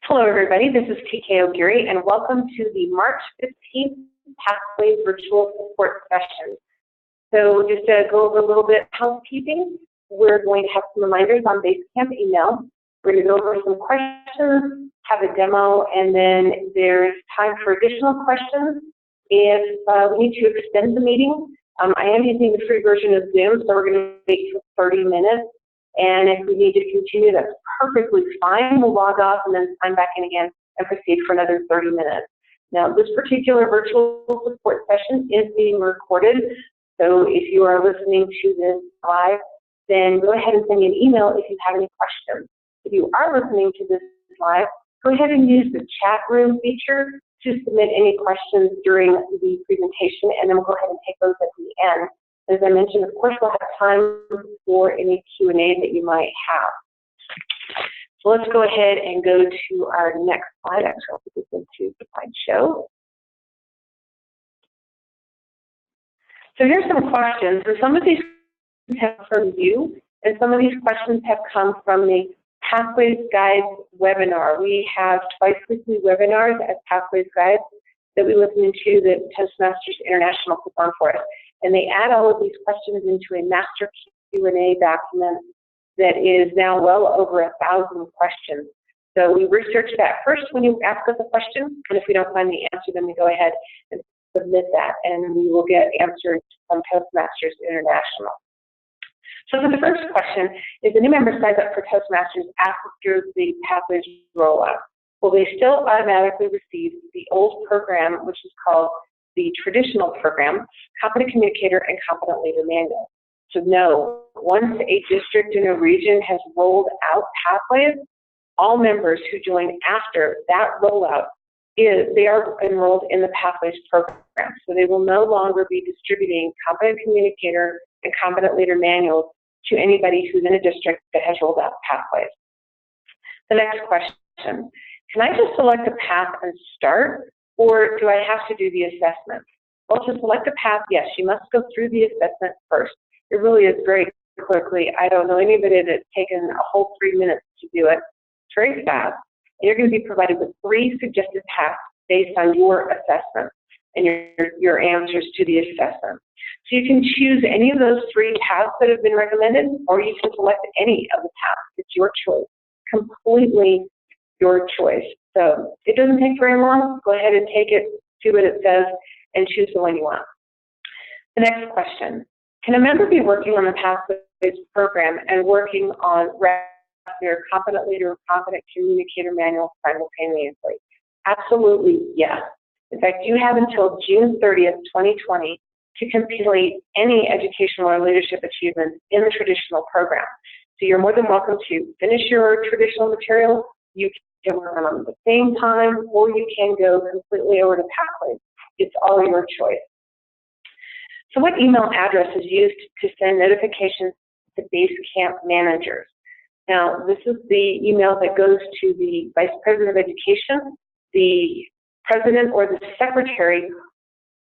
Hello, everybody. This is TK O'Geary, and welcome to the March 15th Pathways Virtual Support Session. So just to go over a little bit of housekeeping, we're going to have some reminders on Basecamp email. We're going to go over some questions, have a demo, and then there's time for additional questions if we need to extend the meeting. I am using the free version of Zoom, so we're going to make it 30 minutes. And if we need to continue, that's perfectly fine. We'll log off and then sign back in again and proceed for another 30 minutes. Now, this particular virtual support session is being recorded. So if you are listening to this live, then go ahead and send me an email if you have any questions. If you are listening to this live, go ahead and use the chat room feature to submit any questions during the presentation, and then we'll go ahead and take those at the end. As I mentioned, of course, we'll have time for any Q&A that you might have. So let's go ahead and go to our next slide. Actually, I'll put this into the slideshow. So here's some questions. And some of these have come from you, and some of these questions have come from the Pathways Guides webinar. We have twice weekly webinars at Pathways Guides that we listen to that Toastmasters International puts on for us. And they add all of these questions into a master Q&A document that is now well over 1,000 questions. So we research that first when you ask us a question, and if we don't find the answer, then we go ahead and submit that, and we will get answers from Toastmasters International. So for the first question, if a new member signs up for Toastmasters after the Pathways rollout, will they still automatically receive the old program, which is called the traditional program, Competent Communicator and Competent Leader Manual? So no, once a district in a region has rolled out Pathways, all members who join after that rollout, they are enrolled in the Pathways program. So they will no longer be distributing Competent Communicator and Competent Leader Manuals to anybody who's in a district that has rolled out Pathways. The next question, can I just select a path and start, or do I have to do the assessment? Well, to select a path, yes, you must go through the assessment first. It really is very quickly. I don't know anybody that's taken a whole 3 minutes to do it. It's very fast. And you're going to be provided with 3 suggested paths based on your assessment and your answers to the assessment. So you can choose any of those 3 paths that have been recommended, or you can select any of the paths. It's your choice, completely your choice. So it doesn't take very long. Go ahead and take it, see what it says, and choose the one you want. The next question, can a member be working on the Pathways program and working on their Competent Leader or Competent Communicator Manual simultaneously? Absolutely, yes. In fact, you have until June 30th, 2020 to complete any educational or leadership achievements in the traditional program. So you're more than welcome to finish your traditional material. You can work on them at the same time, or you can go completely over to Pathways. It's all your choice. So what email address is used to send notifications to Basecamp managers? Now, this is the email that goes to the Vice President of Education, the President or the Secretary,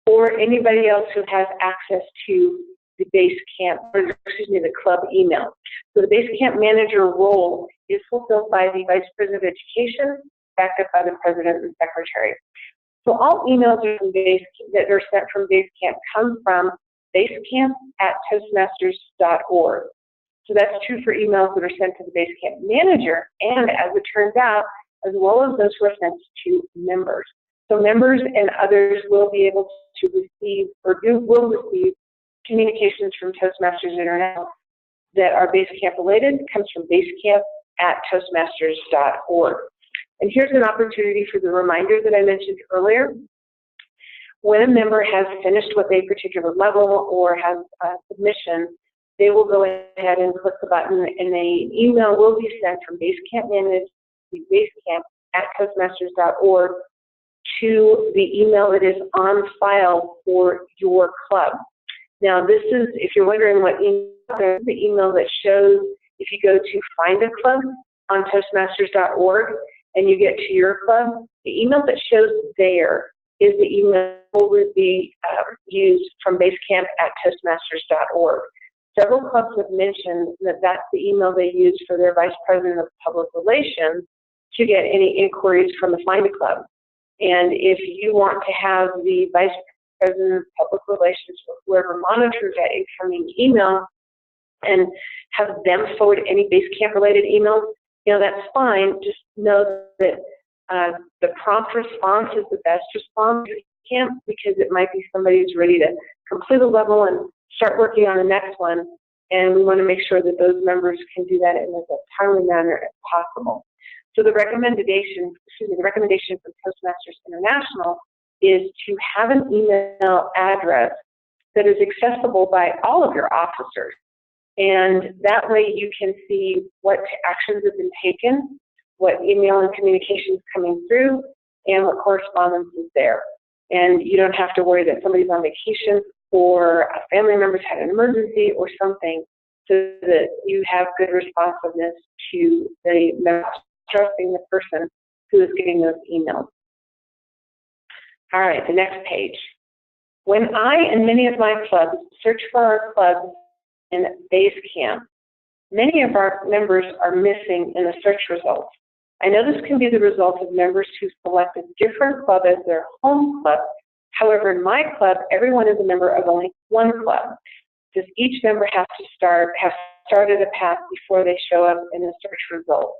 or anybody else who has access to the Basecamp, or excuse me, the club email. So the Basecamp manager role is fulfilled by the Vice President of Education, backed up by the President and Secretary. So all emails that are sent from Basecamp come from basecamp@toastmasters.org. So that's true for emails that are sent to the Basecamp manager, and as it turns out, as well as those who are sent to members. So members and others will be able to receive, or will receive, communications from Toastmasters International that are Basecamp related. It comes from basecamp@toastmasters.org. And here's an opportunity for the reminder that I mentioned earlier. When a member has finished with a particular level or has a submission, they will go ahead and click the button, and an email will be sent from Basecamp Managed to basecamp@toastmasters.org to the email that is on file for your club. Now, this is, if you're wondering what email, there's the email that shows, if you go to Find a Club on Toastmasters.org and you get to your club, the email that shows there is the email that would be used from Basecamp@toastmasters.org. Several clubs have mentioned that that's the email they use for their Vice President of Public Relations to get any inquiries from the Find a Club. And if you want to have the Vice President of Public Relations or whoever monitors that incoming email and have them forward any Basecamp related emails, that's fine. Just know that the prompt response is the best response to Basecamp, because it might be somebody who's ready to complete a level and start working on the next one. And we want to make sure that those members can do that in as a timely manner as possible. So the recommendation from Toastmasters International is to have an email address that is accessible by all of your officers. And that way you can see what actions have been taken, what email and communication is coming through, and what correspondence is there. And you don't have to worry that somebody's on vacation or a family member's had an emergency or something, so that you have good responsiveness to the member, trusting the person who is getting those emails. All right, the next page. When I and many of my clubs search for our clubs in Basecamp, many of our members are missing in the search results. I know this can be the result of members who select a different club as their home club. However, in my club, everyone is a member of only one club. Does each member have started a path before they show up in the search results?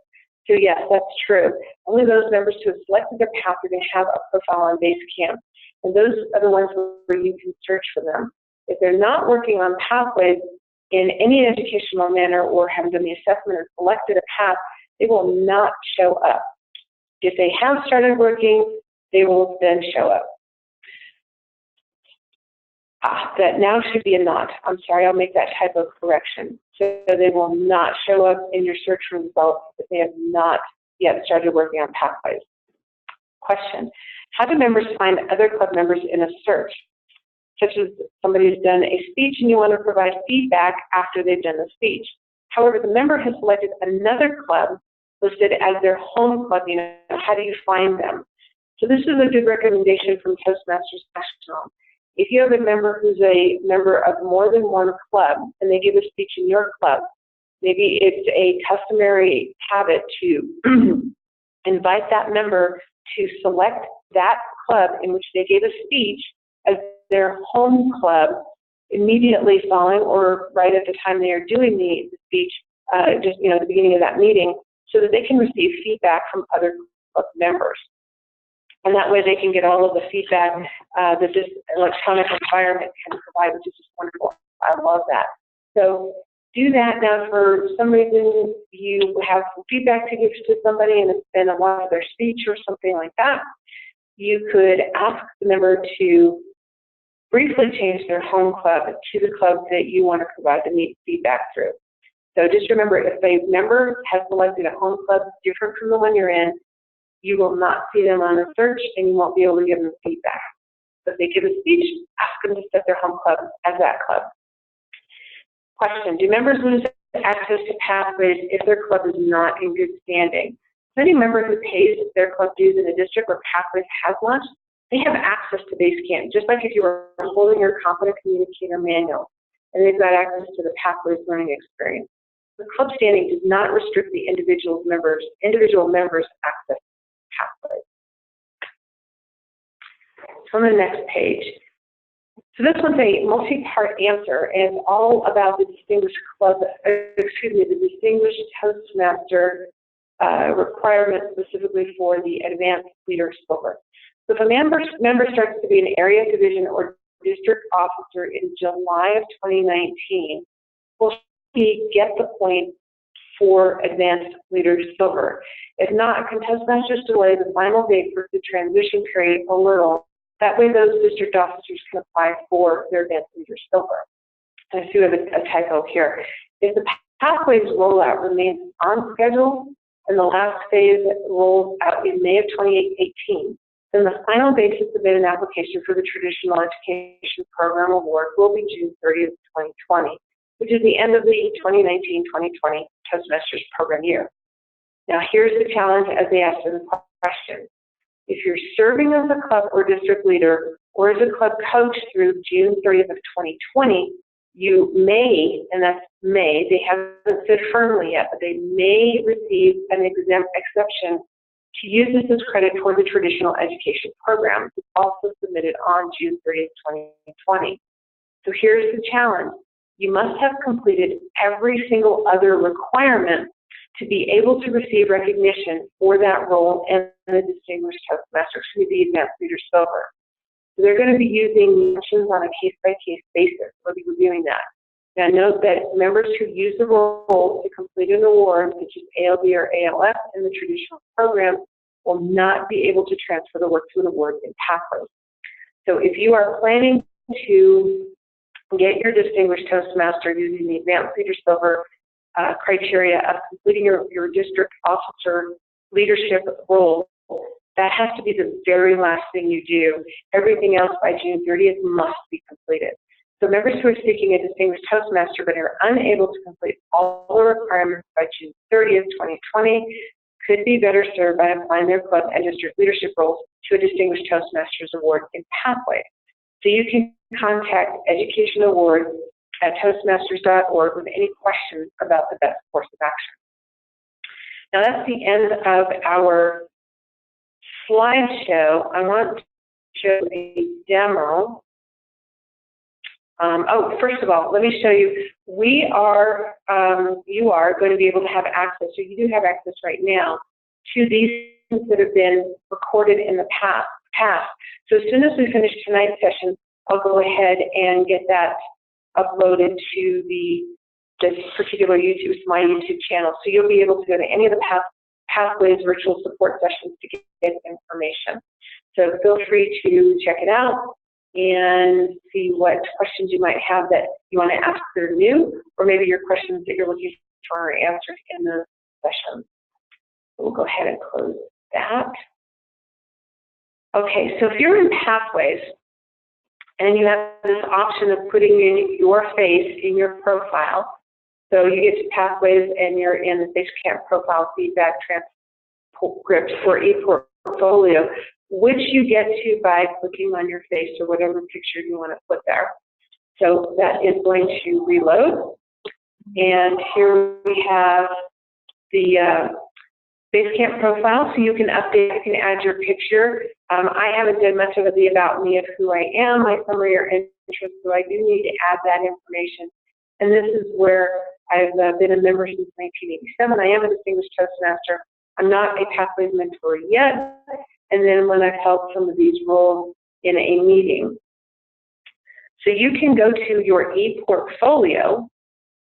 So yes, that's true. Only those members who have selected their path are going to have a profile on Basecamp. And those are the ones where you can search for them. If they're not working on pathways in any educational manner or haven't done the assessment or selected a path, they will not show up. If they have started working, they will then show up. That now should be a not. I'm sorry, I'll make that type of correction. So they will not show up in your search results if they have not yet started working on pathways. Question: how do members find other club members in a search? Such as somebody who's done a speech and you want to provide feedback after they've done the speech. However, the member has selected another club listed as their home club. How do you find them? So this is a good recommendation from Toastmasters National. If you have a member who's a member of more than one club and they give a speech in your club, maybe it's a customary habit to invite that member to select that club in which they gave a speech as their home club immediately following or right at the time they are doing the speech, just the beginning of that meeting, so that they can receive feedback from other club members. And that way they can get all of the feedback that this electronic environment can provide, which is just wonderful. I love that. So do that. Now, for some reason you have some feedback to give to somebody and it's been a while of their speech or something like that, you could ask the member to briefly change their home club to the club that you want to provide the feedback through. So just remember, if a member has selected a home club different from the one you're in, you will not see them on the search and you won't be able to give them feedback. So if they give a speech, ask them to set their home club as that club. Question: do members lose access to pathways if their club is not in good standing? Any member who pays their club dues in a district where Pathways has launched, they have access to Basecamp, just like if you were holding your Competent Communicator manual, and they've got access to the Pathways learning experience. The club standing does not restrict the individual members' access to Pathways. So on the next page. So this one's a multi-part answer, and it's all about the Distinguished Toastmaster requirements specifically for the Advanced Leader Silver. So if a member starts to be an area, division, or district officer in July of 2019, will he get the point for Advanced Leader Silver? If not, can Toastmasters delay the final date for the transition period a little? That way those district officers can apply for their Advanced Leader Silver. And I see we have a typo here. If the Pathways rollout remains on schedule and the last phase rolls out in May of 2018, then the final date to submit an application for the Traditional Education Program Award will be June 30th, 2020, which is the end of the 2019-2020 Toastmasters program year. Now here's the challenge as they ask the question. If you're serving as a club or district leader or as a club coach through June 30th of 2020, you may, and that's may, they haven't said firmly yet, but they may receive an exception to use this as credit toward the traditional education program. It's also submitted on June 30th, 2020. So here's the challenge. You must have completed every single other requirement to be able to receive recognition for that role in the Distinguished Toastmaster, the Advanced Leader Silver. So they're going to be using mentions on a case-by-case basis. We'll be reviewing that. Now note that members who use the role to complete an award, such as ALB or ALF in the traditional program, will not be able to transfer the work to an award in Pathways. So if you are planning to get your Distinguished Toastmaster using the Advanced Leader Silver criteria of completing your district officer leadership role, that has to be the very last thing you do. Everything else by June 30th must be completed. So members who are seeking a Distinguished Toastmaster but are unable to complete all the requirements by June 30th, 2020 could be better served by applying their club and district leadership roles to a Distinguished Toastmasters Award in Pathways. So you can contact Education Award at toastmasters.org with any questions about the best course of action. Now that's the end of our slideshow. I want to show a demo. First of all, let me show you. You are going to be able to have access, so you do have access right now, to these that have been recorded in the past. So as soon as we finish tonight's session, I'll go ahead and get that uploaded to this particular my YouTube channel. So you'll be able to go to any of the Pathways virtual support sessions to get information. So feel free to check it out and see what questions you might have that you want to ask that are new, or maybe your questions that you're looking for answered in the session. We'll go ahead and close that. Okay, so if you're in Pathways and you have this option of putting in your face in your profile, so you get to Pathways and you're in the Basecamp profile feedback transcript for ePortfolio, which you get to by clicking on your face or whatever picture you want to put there. So that is going to reload. And here we have the Basecamp profile, so you can update, you can add your picture. I haven't done much of the about me of who I am, my summary or interest, so I do need to add that information. And this is where I've been a member since 1987. I am a Distinguished Toastmaster. I'm not a Pathways mentor yet. And then when I've held some of these roles in a meeting. So you can go to your ePortfolio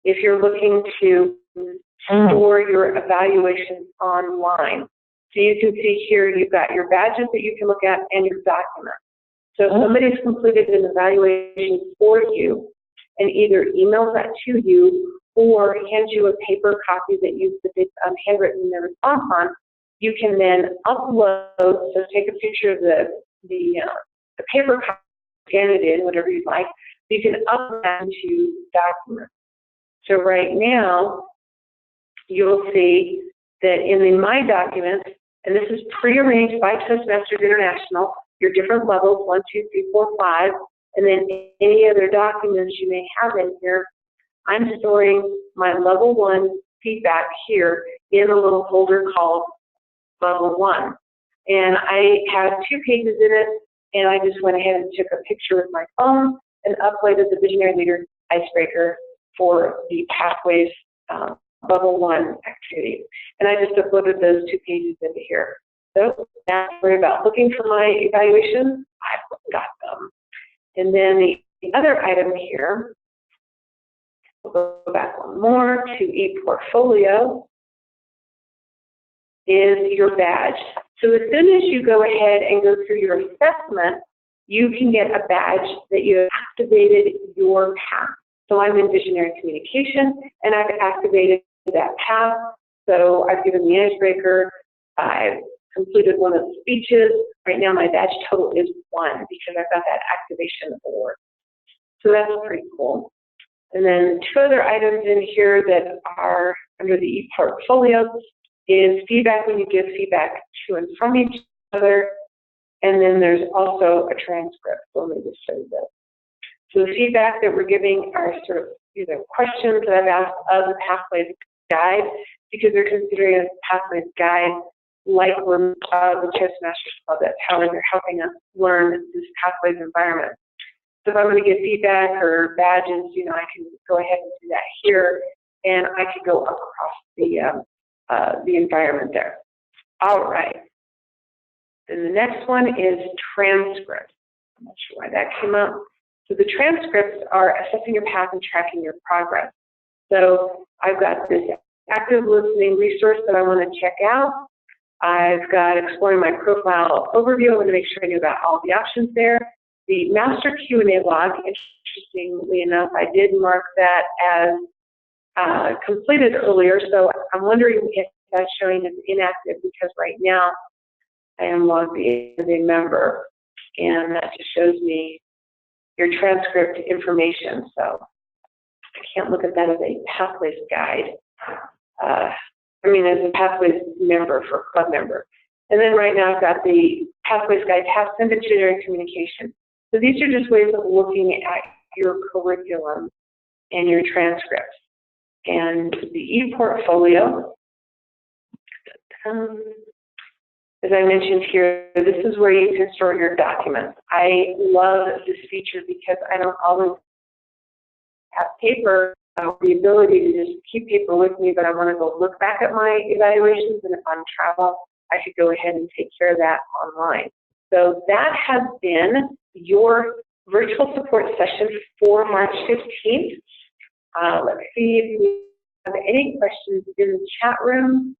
if you're looking to store your evaluations online. So you can see here you've got your badges that you can look at and your documents. So if somebody's completed an evaluation for you and either emails that to you or hands you a paper copy that you've handwritten their response on, you can then upload, so take a picture of the paper copy, scan it in, whatever you'd like. You can upload that to documents. So right now, you'll see that in My Documents, and this is pre-arranged by Toastmasters International, your different levels, 1, 2, 3, 4, 5, and then any other documents you may have in here. I'm storing my level 1 feedback here in a little folder called level 1. And I have 2 pages in it, and I just went ahead and took a picture with my phone and uploaded the Visionary Leader Icebreaker for the Pathways level 1 activity. And I just uploaded those 2 pages into here. So that's worry about looking for my evaluations. I've got them. And then the other item here, we'll go back one more to ePortfolio, is your badge. So as soon as you go ahead and go through your assessment, you can get a badge that you have activated your path. So I'm in Visionary Communication, and I've activated that path. So I've given the icebreaker, I've completed one of the speeches. Right now my badge total is 1 because I've got that activation award. So that's pretty cool. And then 2 other items in here that are under the ePortfolio is feedback when you give feedback to and from each other. And then there's also a transcript. So let me just show you this. So the feedback that we're giving are sort of either questions that I've asked of the Pathways Guide, because they're considering a Pathways Guide like we're the Toastmasters Club, that's how they're helping us learn this Pathways environment. So if I'm going to get feedback or badges, you know, I can go ahead and do that here, and I could go across the environment there. All right. Then the next one is transcripts. I'm not sure why that came up. So the transcripts are assessing your path and tracking your progress. So I've got this active listening resource that I want to check out. I've got exploring my profile overview. I want to make sure I know about all the options there. The master Q&A log, interestingly enough, I did mark that as completed earlier, so I'm wondering if that's showing as inactive because right now I am logged in as a member, and that just shows me your transcript information. So I can't look at that as a Pathways guide. As a Pathways member for club member. And then right now I've got the Pathways guide, task and generic communication. So these are just ways of looking at your curriculum and your transcripts. And the e-portfolio, as I mentioned here, this is where you can store your documents. I love this feature because I don't always have paper, the ability to just keep paper with me, but I want to go look back at my evaluations, and if I'm travel, I could go ahead and take care of that online. So that has been your virtual support session for March 15th. Let's see if we have any questions in the chat room.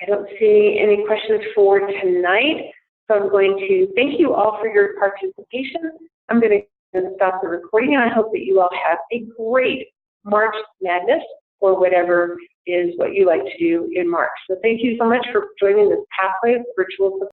I don't see any questions for tonight, so I'm going to thank you all for your participation. I'm going to stop the recording, and I hope that you all have a great March Madness, or whatever is what you like to do in March. So thank you so much for joining this Pathways virtual support.